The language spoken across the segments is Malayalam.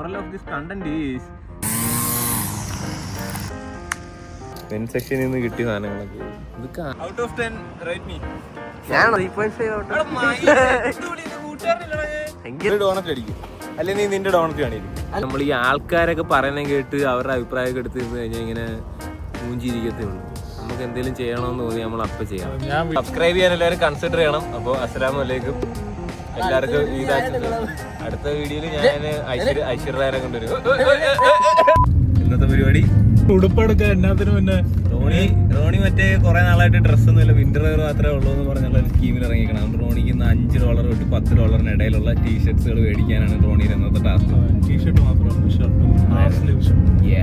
moral of this content is men section നിന്ന് കിട്ടിയ സാധനങ്ങളൊക്കെ ഇതൊക്കെ ഔട്ട് ഓഫ് 10 റേറ്റ് മീ. ഞാൻ 3.5 ഔട്ട്. ഡോണറ്റ് അടിക്കും അല്ലെങ്കിൽ നീ നിന്റെ ഡോണറ്റ് കാണിക്കും. നമ്മൾ ഈ ആൾക്കാരൊക്കെ പറയുന്നത് കേട്ട് അവരുടെ അഭിപ്രായമൊക്കെ എടുത്ത് നിന്ന് കഴിഞ്ഞാൽ ഇങ്ങനെ മൂഞ്ചിരിക്കത്തേ ഉള്ളൂ. നമുക്ക് എന്തെങ്കിലും ചെയ്യണമെന്ന് തോന്നി നമ്മൾ അപ്പം ചെയ്യാം. സബ്സ്ക്രൈബ് ചെയ്യാൻ എല്ലാവരും കൺസിഡർ ചെയ്യണം. അപ്പോൾ അസ്സലാമു അലൈക്കും എല്ലാവർക്കും. അടുത്ത വീഡിയോയിൽ ഞാൻ ഐശ്വര്യനെ കൊണ്ടുവരും. ഇന്നത്തെ പരിപാടി ഉടുപ്പെടുക്കാൻ എന്നാത്തിനും പിന്നെ റോണി മറ്റേ കുറെ നാളായിട്ട് ഡ്രസ്സൊന്നും ഇല്ല, വിന്റർ വെയർ മാത്രമേ ഉള്ളൂ എന്ന് പറഞ്ഞുള്ള ഒരു സ്കീമിൽ ഇറങ്ങിക്കണം. റോണിക്ക് ഇന്ന് $5 തൊട്ട് $10 ഇടയിലുള്ള ടീഷർട്ട്സുകൾ മേടിക്കാനാണ് റോണിയുടെ ഇന്നത്തെ ടാസ്ക്. ടീഷർട്ട് മാത്രമാണ്, ഷർട്ടും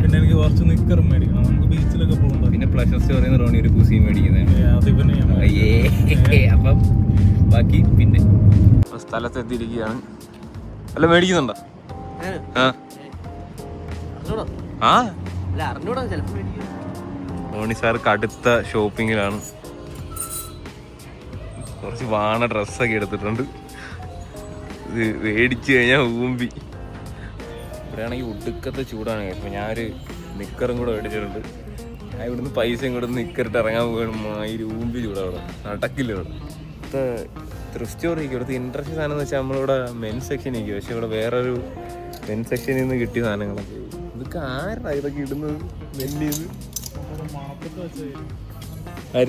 പിന്നെ എനിക്ക് കുറച്ച് നിക്കറും മേടിക്കണം. നമുക്ക് ബീച്ചിലൊക്കെ പോകുമ്പോൾ പിന്നെ പ്ലഷർ സ്റ്റോറിന്ന് റോണി ഒരു പുസിയും മേടിക്കുന്നത്. അപ്പം ബാക്കി പിന്നെ സ്ഥലത്തെത്തിയിരിക്കുകയാണ്. അല്ല മേടിക്കുന്നുണ്ടോ? റോണി സാർ കടുത്ത ഷോപ്പിങ്ങിലാണ്. കുറച്ച് വാണ ഡ്രസ്സൊക്കെ എടുത്തിട്ടുണ്ട്. ഇത് മേടിച്ചു കഴിഞ്ഞാൽ ഊമ്പി. ഇവിടെയാണെങ്കിൽ ഒടുക്കത്തെ ചൂടാണ്. ഇപ്പം ഞാനൊരു നിക്കറും കൂടെ മേടിച്ചിട്ടുണ്ട്. ഞാൻ ഇവിടുന്ന് പൈസയും കൂടെ നിക്കറിട്ട് ഇറങ്ങാൻ പോകണം. ഈ ഊമ്പി ചൂടവിടെ നടക്കില്ല. ഇവിടെ ഇവിടുത്തെ ത്രിഫ്റ്റ് സ്റ്റോറിക്ക് ഇവിടുത്തെ ഇൻട്രസ്റ്റ് സാധനം എന്ന് വെച്ചാൽ നമ്മളിവിടെ മെൻ സെക്ഷനിലേക്ക്, പക്ഷെ ഇവിടെ വേറൊരു മെൻ സെക്ഷനിൽ നിന്ന് കിട്ടിയ സാധനങ്ങളൊക്കെ. ഇതൊക്കെ ആരാ ഇതൊക്കെ ഇടുന്നത്? നെല്ലിയത്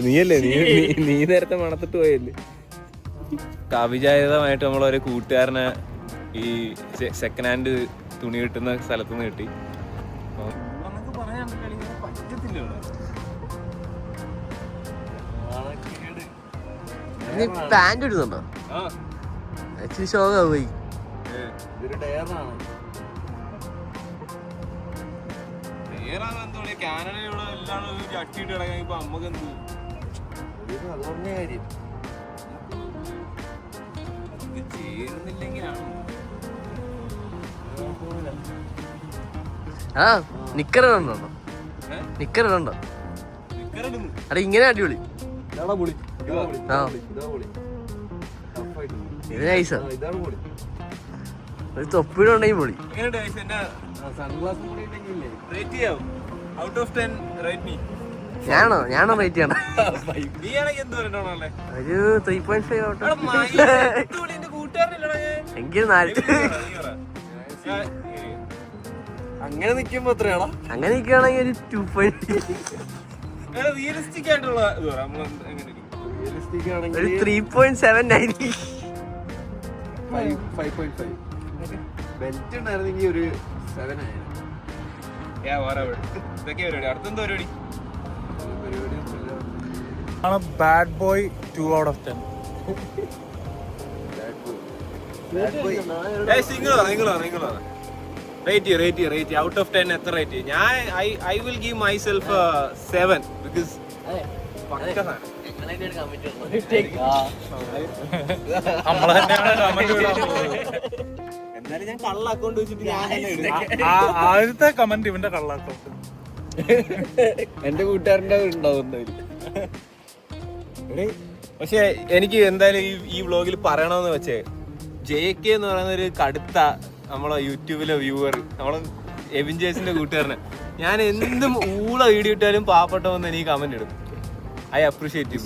നീയല്ലേ? നീ നേരത്തെ മണത്തിട്ട് പോയല്ലേ? അവിചാരിതമായിട്ട് നമ്മളൊരു കൂട്ടുകാരനെ ഈ സെക്കൻഡ് ഹാൻഡ് തുണി കിട്ടുന്ന സ്ഥലത്തുനിന്ന് കിട്ടി. പാന്റ് ഇടുന്നുണ്ടോ? പോയി കാനഡയിലൂടെ എല്ലാം ചട്ടിയിട്ട് കിടക്കാൻ ഇപ്പൊ അമ്മക്ക് എന്ത് കാര്യം ചേരുന്നില്ലെങ്കിലാണ്. നിക്കറുണ്ടോ? നിക്കറുണ്ടോ? അടെ ഇങ്ങനെ അടിപൊളി. ഇത് നൈസാ. ഒരു തൊപ്പിയുടെ ഉണ്ടെങ്കിൽ പൊളി. ഞാനോ റേറ്റ് ചെയ്യണം. ഒരു 3.5 ഔട്ട്. എനിക്ക് 4. അങ്ങനെ നിക്കുമ്പോ എത്രയാണോ? അങ്ങനെ നിക്കുകയാണെങ്കിൽ ഒരു 2.5. ഒരു 3.790. ബെൽറ്റ് ഉണ്ടായിരുന്നെങ്കിൽ ഒരു 7 ആയിരുന്നു. Bad boy 2 out of 10. Rate out of 10 എത്ര റേറ്റ്? ഞാൻ I will give my self 7 because എന്തായാലും ഞാൻ കള്ള അക്കൗണ്ട് വെച്ചിട്ട് ആദ്യത്തെ കമന്റ് ഇവന്റെ കള്ള അക്കൗണ്ട് എന്റെ കൂട്ടുകാരൻ്റെ ഉണ്ടാവും. പക്ഷെ എനിക്ക് എന്തായാലും ഈ വ്ളോഗിൽ പറയണമെന്ന് വെച്ചേ, JK എന്ന് പറയുന്ന ഒരു കടുത്ത നമ്മളെ യൂട്യൂബിലെ വ്യൂവർ, നമ്മളെ എവിഞ്ചേഴ്സിന്റെ കൂട്ടുകാരനെ. ഞാൻ എന്തും ഊള വീഡിയോ ഇട്ടാലും പാവപ്പെട്ടവന്ന് എനിക്ക് കമന്റ് ഇടും. I appreciate.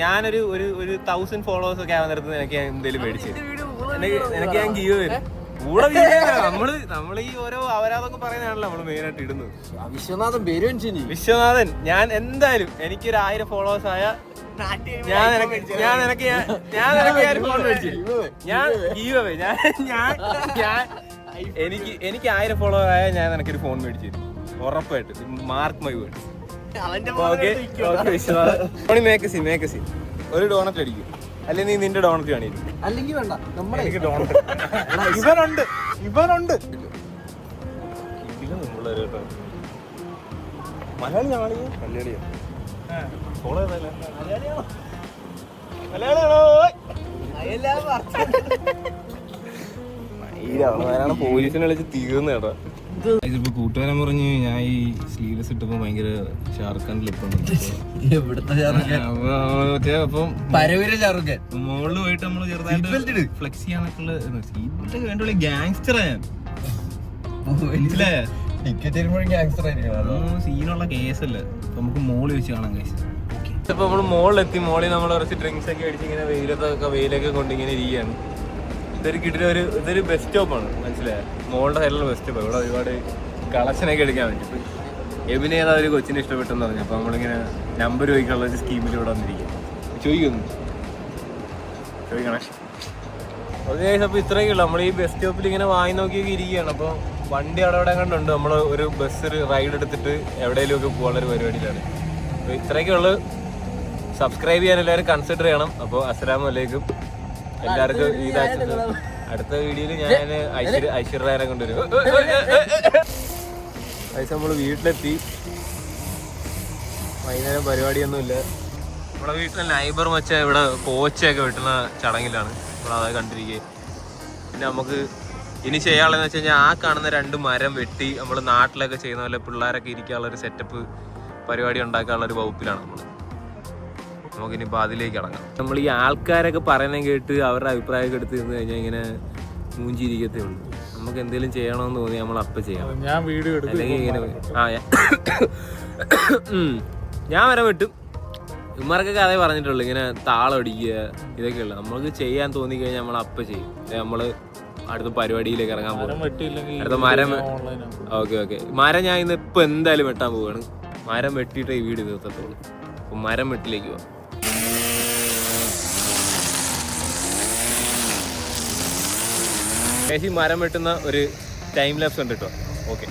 ഞാനൊരു 1000 ഫോളോവേഴ്സ് ഒക്കെ ആവാൻ നേരത്ത് എനിക്ക് എന്തെങ്കിലും മേടിച്ചു എനിക്ക് ഞാൻ ഗീവ് വരും. കൂടെ നമ്മള് ഈ ഓരോ അവരാതൊക്കെ പറയുന്നതാണല്ലോ നമ്മള് മെയിൻ ആയിട്ട് ഇടുന്നത്. വിശ്വനാഥൻ, ഞാൻ എന്തായാലും എനിക്കൊരു 1000 ഫോളോവേഴ്സ് ആയ ഞാൻ നിനക്ക് ഫോൺ മേടിച്ചു. എനിക്ക് 1000 ഫോളോവർ ആയ ഞാൻ നിനക്കൊരു ഫോൺ മേടിച്ചു തരും ഉറപ്പായിട്ട്. Mark my words. മേക്കസി ഒരു ഡോണറ്റ് അടിക്കും അല്ലെങ്കിൽ നീ നിന്റെ ഡോണറ്റ് കാണിക്കും. അല്ലെങ്കിൽ വേണ്ട, എനിക്ക് ഡോണറ്റ്. ഇവനുണ്ട് മലയാളിയോ പോലീസിനെ വിളിച്ച് തീർന്നു കേട്ടോ. ഇതിപ്പോ കൂട്ടുകാരൻ പറഞ്ഞ് ഞാൻ ഈ സ്ലീവ്ലെസ് ഇട്ടപ്പോ ഭയങ്കര ഷാർഖാൻ ലുക്കുണ്ട്. അപ്പം മുകളിൽ പോയിട്ട് നമ്മള് ചെറുതായിട്ട് ഫ്ലെക്സ് ചെയ്യാനൊക്കെയുള്ള വേണ്ടുള്ള ഗാങ്സ്റ്ററാ ഞാൻ. മനസ്സിലായ സീനുള്ള കേസല്ല. അപ്പൊ നമുക്ക് മോളിൽ വെച്ച് കാണാം കേസ്. ഇപ്പൊ നമ്മള് മോളിലെത്തി. മോളിൽ നമ്മൾ കുറച്ച് ഡ്രിങ്ക്സ് ഒക്കെ അടിച്ച് ഇങ്ങനെ വെയിലൊക്കെ കൊണ്ട് ഇങ്ങനെ ഇരിക്കുകയാണ്. ഇതൊരു ബസ് സ്റ്റോപ്പാണ്, മനസ്സിലായ? മോളുടെ സൈഡിലുള്ള ബസ് സ്റ്റോപ്പ്. ഇവിടെ ഒരുപാട് കളക്ഷനൊക്കെ എടുക്കാൻ പറ്റും. എബിന് ഏതാ ഒരു കൊച്ചിനെ ഇഷ്ടപ്പെട്ടെന്ന് പറഞ്ഞു. അപ്പൊ നമ്മളിങ്ങനെ നമ്പർ ചോദിക്കാനുള്ള ഒരു സ്കീമിൽ ഇവിടെ വന്നിരിക്കും. ചോദിക്കണേ ഓക്കെ. അപ്പോൾ ഇത്രയൊക്കെ ഉള്ളു. നമ്മൾ ഈ ബസ് സ്റ്റോപ്പിൽ ഇങ്ങനെ വാങ്ങി നോക്കിയൊക്കെ ഇരിക്കുകയാണ്. അപ്പോൾ വണ്ടി അവിടെ കണ്ടുണ്ട്. നമ്മൾ ഒരു ബസ് റൈഡ് എടുത്തിട്ട് എവിടെയെങ്കിലും ഒക്കെ പോകാനുള്ള ഒരു പരിപാടിയിലാണ്. അപ്പോൾ ഇത്രയൊക്കെ ഉള്ളു. സബ്സ്ക്രൈബ് ചെയ്യാൻ എല്ലാവരും കൺസിഡർ ചെയ്യണം. അപ്പോൾ അസ്സലാമു അലൈക്കും എല്ലാവർക്കും. അടുത്ത വീഡിയോയിൽ ഞാൻ ഐശ്വര്യനെ കൊണ്ടുവരും. പൈസ നമ്മൾ വീട്ടിലെത്തി. വൈകുന്നേരം പരിപാടിയൊന്നുമില്ല. നമ്മുടെ വീട്ടിലെ നൈബർ മച്ച ഇവിടെ പോച്ചയൊക്കെ വെട്ടുന്ന ചടങ്ങിലാണ്. നമ്മളത് കണ്ടിരിക്കുക. പിന്നെ നമുക്ക് ഇനി ചെയ്യാനുള്ളതെന്ന് വെച്ച് കഴിഞ്ഞാൽ ആ കാണുന്ന 2 മരം വെട്ടി നമ്മൾ നാട്ടിലൊക്കെ ചെയ്യുന്ന പോലെ പിള്ളേരൊക്കെ ഇരിക്കാനുള്ളൊരു സെറ്റപ്പ് പരിപാടി ഉണ്ടാക്കാനുള്ളൊരു വകുപ്പിലാണ് നമ്മൾ. നമുക്കിനിപ്പോൾ അതിലേക്ക് ഇറങ്ങാം. നമ്മൾ ഈ ആൾക്കാരൊക്കെ പറയുന്നത് കേട്ട് അവരുടെ അഭിപ്രായമൊക്കെ എടുത്ത് നിന്ന് കഴിഞ്ഞാൽ ഇങ്ങനെ മൂഞ്ചിരിക്കത്തേ ഉള്ളൂ. നമുക്ക് എന്തെങ്കിലും ചെയ്യണമെന്ന് തോന്നി നമ്മൾ അപ്പം ചെയ്യാം. ഞാൻ വീഡിയോ അല്ലെങ്കിൽ ഇങ്ങനെ ഞാൻ വരെ വെട്ടും. ഇമാർക്കൊക്കെ അതേ പറഞ്ഞിട്ടുള്ളൂ, ഇങ്ങനെ താളം അടിക്കുക ഇതൊക്കെയുള്ളു. നമ്മൾക്ക് ചെയ്യാൻ തോന്നിക്കഴിഞ്ഞാൽ നമ്മൾ അപ്പം ചെയ്യും. നമ്മൾ അടുത്ത പരിപാടിയിലേക്ക് ഇറങ്ങാൻ പോകും. അടുത്ത മരം. ഓക്കെ. മരം ഞാൻ ഇന്ന് ഇപ്പം എന്തായാലും വെട്ടാൻ പോവുകയാണ്. മരം വെട്ടിയിട്ട് ഈ വീട് നിർത്തത്തുള്ളൂ. അപ്പം മരം വെട്ടിലേക്ക് പോവാം. ഈ മരം വെട്ടുന്ന ഒരു ടൈം ലാപ്സ് ഉണ്ട് കേട്ടോ. ഓക്കെ.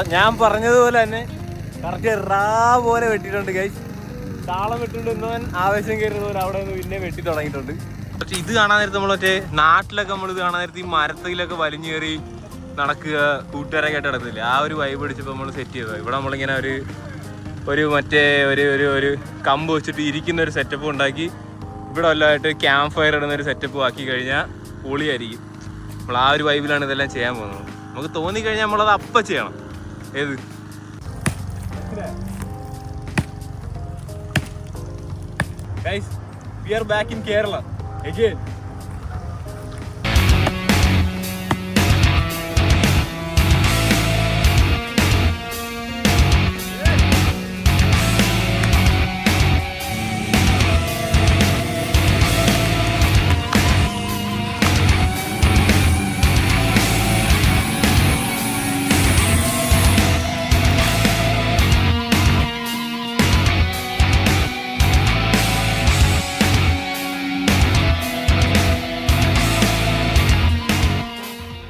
ഞാൻ പറഞ്ഞതുപോലെ തന്നെ കറക്റ്റ് റാ പോലെ വെട്ടിയിട്ടുണ്ട് ഗൈസ്. താളം വെട്ടിട്ടുണ്ട്. ഇന്നവൻ ആവേശം കയറുന്ന പോലെ അവിടെ നിന്ന് പിന്നെ വെട്ടി തുടങ്ങിയിട്ടുണ്ട്. പക്ഷെ ഇത് കാണാൻ നേരത്ത് നമ്മൾ മറ്റേ നാട്ടിലൊക്കെ നമ്മളിത് കാണാൻ നേരത്ത് ഈ മരത്തിലൊക്കെ വലിഞ്ഞു കയറി നടക്കുക കൂട്ടുകാരൊക്കെ ആയിട്ട് നടത്തില്ലേ, ആ ഒരു വൈബ് അടിച്ചപ്പോൾ നമ്മൾ സെറ്റ് ചെയ്തത്. ഇവിടെ നമ്മളിങ്ങനെ മറ്റേ ഒരു കമ്പ് വെച്ചിട്ട് ഇരിക്കുന്ന ഒരു സെറ്റപ്പ് ഉണ്ടാക്കി ഇവിടെ വല്ലതായിട്ട് ക്യാമ്പ് ഫയർ ഇടുന്ന ഒരു സെറ്റപ്പ് ആക്കി കഴിഞ്ഞാൽ പൊളിയായിരിക്കും. നമ്മൾ ആ ഒരു വൈബിലാണ് ഇതെല്ലാം ചെയ്യാൻ പോകുന്നത്. നമുക്ക് തോന്നിക്കഴിഞ്ഞാൽ നമ്മളത് അപ്പം ചെയ്യണം. ഏത് Guys, we are back in Kerala again.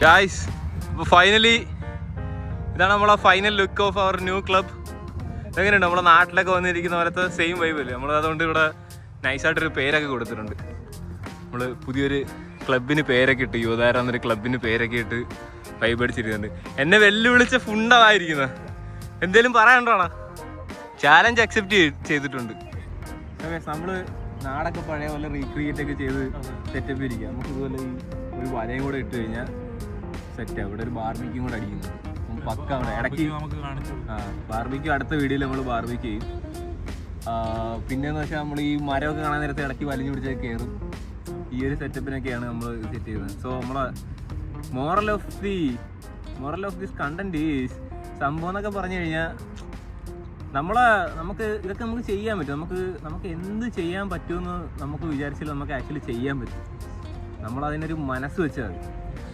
Guys, ഇപ്പോൾ ഫൈനലി ഇതാണ് നമ്മളെ final look of our new club. എങ്ങനെയുണ്ട്? നമ്മളെ നാട്ടിലൊക്കെ വന്നിരിക്കുന്ന പോലത്തെ സെയിം വൈബല്ലേ. നമ്മൾ അതുകൊണ്ട് ഇവിടെ നൈസായിട്ടൊരു പേരൊക്കെ കൊടുത്തിട്ടുണ്ട്. നമ്മൾ പുതിയൊരു ക്ലബിന് പേരൊക്കെ ഇട്ട്, യുവതാര എന്നൊരു ക്ലബിന് പേരൊക്കെ ഇട്ട് വൈബ് അടിച്ചിരിക്കുന്നുണ്ട്. എന്നെ വെല്ലുവിളിച്ച ഫുണ്ടായിരിക്കുന്നത്. എന്തേലും പറയാനുണ്ടോണ? ചാലഞ്ച് അക്സെപ്റ്റ് ചെയ്തിട്ടുണ്ട്. നമ്മൾ നാടൊക്കെ പഴയ പോലെ റീക്രിയേറ്റ് ഒക്കെ ചെയ്ത് സെറ്റപ്പ് ഇരിക്കുക. നമുക്ക് ഇതുപോലെ ഈ ഒരു വലയും കൂടെ ഇട്ട് കഴിഞ്ഞാൽ സെറ്റ്. അവിടെ ഒരു ബാർബിക്യും കൂടെ അടിക്കുന്നു. പക്ക ഇടയ്ക്ക് ബാർബിക്യൂ അടുത്ത വീഡിയോയിൽ നമ്മൾ ബാർബിക്യൂ ചെയ്യും. പിന്നെയെന്ന് വെച്ചാൽ നമ്മൾ ഈ മരമൊക്കെ കാണാൻ നേരത്തെ ഇടയ്ക്ക് വലിഞ്ഞു പിടിച്ചൊക്കെ കയറും. ഈ ഒരു സെറ്റപ്പിനൊക്കെയാണ് നമ്മൾ സെറ്റ് ചെയ്യുന്നത്. സോ നമ്മളെ moral of this content is സംഭവം എന്നൊക്കെ പറഞ്ഞു കഴിഞ്ഞാൽ നമുക്ക് ഇതൊക്കെ നമുക്ക് ചെയ്യാൻ പറ്റും. നമുക്ക് എന്ത് ചെയ്യാൻ പറ്റുമെന്ന് നമുക്ക് വിചാരിച്ചാൽ നമുക്ക് ആക്ച്വലി ചെയ്യാൻ പറ്റും. നമ്മളതിനൊരു മനസ്സ് വെച്ചാൽ മതി.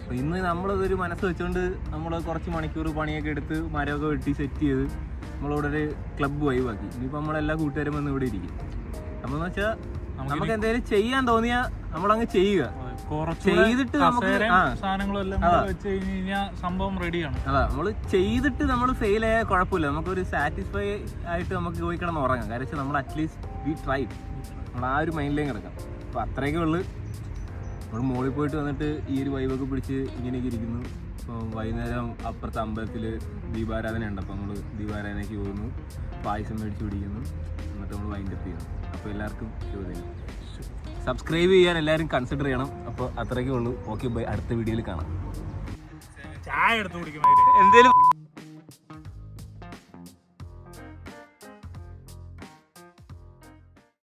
അപ്പോൾ ഇന്ന് നമ്മളിതൊരു മനസ്സ് വെച്ചുകൊണ്ട് നമ്മൾ കുറച്ച് മണിക്കൂർ പണിയൊക്കെ എടുത്ത് മരമൊക്കെ വെട്ടി സെറ്റ് ചെയ്ത് നമ്മളിവിടെ ഒരു ക്ലബ്ബ് വൈബാക്കി. ഇനിയിപ്പോൾ നമ്മളെല്ലാ കൂട്ടുകാരും വന്ന് ഇവിടെ ഇരിക്കും. നമ്മളെന്ന് വെച്ചാൽ നമുക്ക് എന്തെങ്കിലും ചെയ്യാൻ തോന്നിയാൽ നമ്മളങ്ങ് ചെയ്യുക. ചെയ്തിട്ട് സംഭവം റെഡിയാണ്. അതാ നമ്മൾ ചെയ്തിട്ട് നമ്മൾ ഫെയിൽ ആയാൽ കുഴപ്പമില്ല. നമുക്കൊരു സാറ്റിസ്ഫൈ ആയിട്ട് നമുക്ക് പോയി കിടന്ന് ഉറങ്ങാം. കാരണം വെച്ചാൽ നമ്മൾ അറ്റ്ലീസ്റ്റ് വി ട്രൈ. നമ്മൾ ആ ഒരു മൈൻഡിലേക്ക് കിടക്കാം. അപ്പോൾ അത്രയൊക്കെ ഉള്ളു. നമ്മൾ മോളിൽ പോയിട്ട് വന്നിട്ട് ഈ ഒരു വൈബൊക്കെ പിടിച്ച് ഇങ്ങനെയൊക്കെ ഇരിക്കുന്നു. അപ്പോൾ വൈകുന്നേരം അപ്പുറത്തെ അമ്പലത്തിൽ ദീപാരാധന ഉണ്ട്. അപ്പോൾ നമ്മൾ ദീപാരാധനയ്ക്ക് പോകുന്നു, പായസം മേടിച്ച് പിടിക്കുന്നു, എന്നിട്ട് നമ്മൾ വൈൻഡപ്പ് ചെയ്യുന്നു. അപ്പോൾ എല്ലാവർക്കും സബ്സ്ക്രൈബ് ചെയ്യാൻ എല്ലാവരും കൺസിഡർ ചെയ്യണം. അപ്പോൾ അത്രയൊക്കെ ഉള്ളൂ. ഓക്കെ ബൈ, അടുത്ത വീഡിയോയിൽ കാണാം. ചായ എടുത്ത് കുടിക്കുമ്പോൾ എന്തേലും